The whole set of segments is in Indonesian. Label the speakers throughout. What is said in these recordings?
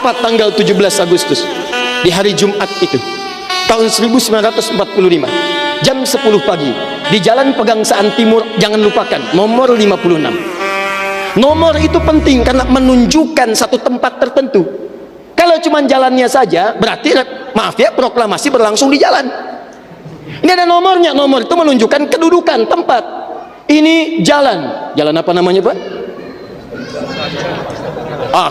Speaker 1: tepat tanggal 17 Agustus di hari Jumat itu tahun 1945 jam 10 pagi di Jalan Pegangsaan Timur. Jangan lupakan nomor 56. Nomor itu penting karena menunjukkan satu tempat tertentu. Kalau cuma jalannya saja berarti maaf ya, proklamasi berlangsung di jalan. Ini ada nomornya. Nomor itu menunjukkan kedudukan tempat. Ini jalan. Jalan apa namanya, Pak?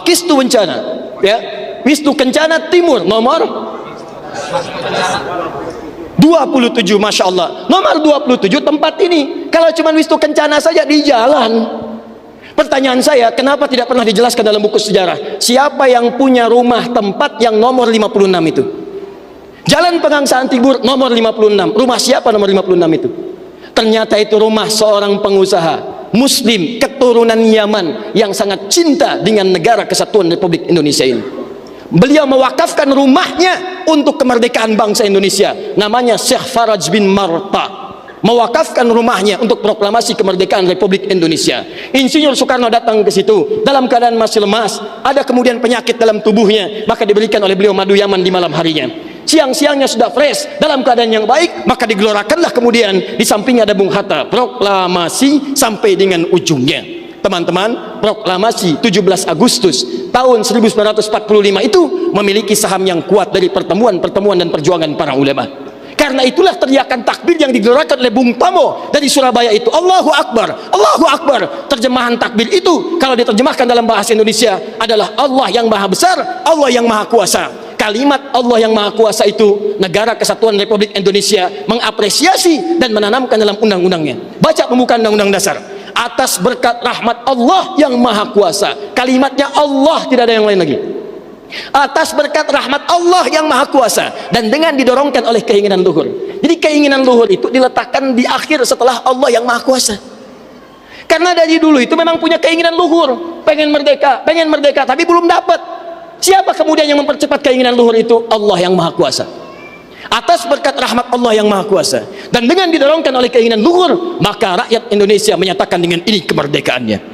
Speaker 1: Kistu Kencana ya, Wisnu Kencana Timur nomor 27. Masya Allah, nomor 27 tempat ini. Kalau cuma Wisnu Kencana saja di jalan. Pertanyaan saya, kenapa tidak pernah dijelaskan dalam buku sejarah siapa yang punya rumah tempat yang nomor 56 itu? Jalan Pegangsaan Timur nomor 56. Rumah siapa nomor 56 itu? Ternyata itu rumah seorang pengusaha Muslim keturunan Yaman yang sangat cinta dengan negara kesatuan Republik Indonesia ini. Beliau mewakafkan rumahnya untuk kemerdekaan bangsa Indonesia. Namanya Syekh Faraj bin Marta. Mewakafkan rumahnya untuk proklamasi kemerdekaan Republik Indonesia. Insinyur Soekarno datang ke situ dalam keadaan masih lemas, ada kemudian penyakit dalam tubuhnya, maka diberikan oleh beliau madu Yaman di malam harinya. Siang-siangnya sudah fresh, dalam keadaan yang baik, maka digelorakanlah kemudian di sampingnya ada Bung Hatta, proklamasi sampai dengan ujungnya. Teman-teman, proklamasi 17 Agustus tahun 1945 itu memiliki saham yang kuat dari pertemuan-pertemuan dan perjuangan para ulama. Karena itulah teriakan takbir yang digelorakan oleh Bung Tomo dari Surabaya itu, Allahu Akbar, Allahu Akbar. Terjemahan takbir itu kalau diterjemahkan dalam bahasa Indonesia adalah Allah yang maha besar, Allah yang maha kuasa. Kalimat Allah yang maha kuasa itu negara kesatuan Republik Indonesia mengapresiasi dan menanamkan dalam undang-undangnya. Baca pembukaan undang-undang dasar. Atas berkat rahmat Allah yang maha kuasa. Kalimatnya Allah, tidak ada yang lain lagi. Atas berkat rahmat Allah yang maha kuasa, dan dengan didorongkan oleh keinginan luhur. Jadi keinginan luhur itu diletakkan di akhir setelah Allah yang maha kuasa. Karena dari dulu itu memang punya keinginan luhur, pengen merdeka, tapi belum dapat. Siapa kemudian yang mempercepat keinginan luhur itu? Allah yang maha kuasa. Atas berkat rahmat Allah yang maha kuasa, dan dengan didorongkan oleh keinginan luhur, maka rakyat Indonesia menyatakan dengan ini kemerdekaannya.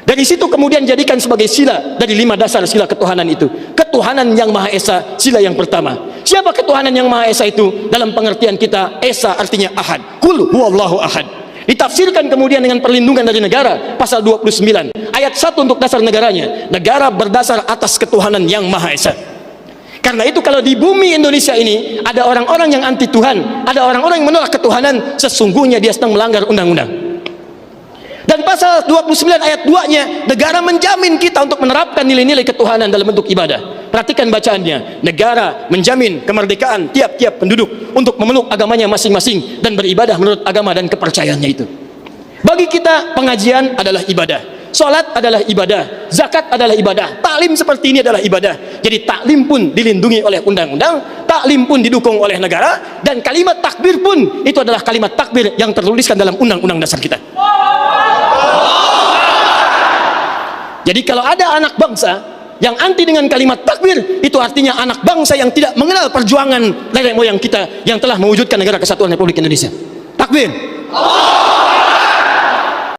Speaker 1: Dari situ kemudian jadikan sebagai sila dari 5 dasar sila ketuhanan itu. Ketuhanan yang Maha Esa, sila yang pertama. Siapa ketuhanan yang Maha Esa itu? Dalam pengertian kita, Esa artinya Ahad. Qul huwallahu ahad. Ditafsirkan kemudian dengan perlindungan dari negara, pasal 29 ayat 1 untuk dasar negaranya. Negara berdasar atas ketuhanan yang Maha Esa. Karena itu kalau di bumi Indonesia ini ada orang-orang yang anti Tuhan, ada orang-orang yang menolak ketuhanan, sesungguhnya dia sedang melanggar undang-undang. Dan pasal 29 ayat 2-nya, negara menjamin kita untuk menerapkan nilai-nilai ketuhanan dalam bentuk ibadah. Perhatikan bacaannya. Negara menjamin kemerdekaan tiap-tiap penduduk untuk memeluk agamanya masing-masing dan beribadah menurut agama dan kepercayaannya itu. Bagi kita pengajian adalah ibadah, salat adalah ibadah, zakat adalah ibadah, taklim seperti ini adalah ibadah. Jadi taklim pun dilindungi oleh undang-undang, taklim pun didukung oleh negara, dan kalimat takbir pun itu adalah kalimat takbir yang tertuliskan dalam undang-undang dasar kita. Jadi kalau ada anak bangsa yang anti dengan kalimat takbir, itu artinya anak bangsa yang tidak mengenal perjuangan nenek moyang kita yang telah mewujudkan negara kesatuan Republik Indonesia. Takbir.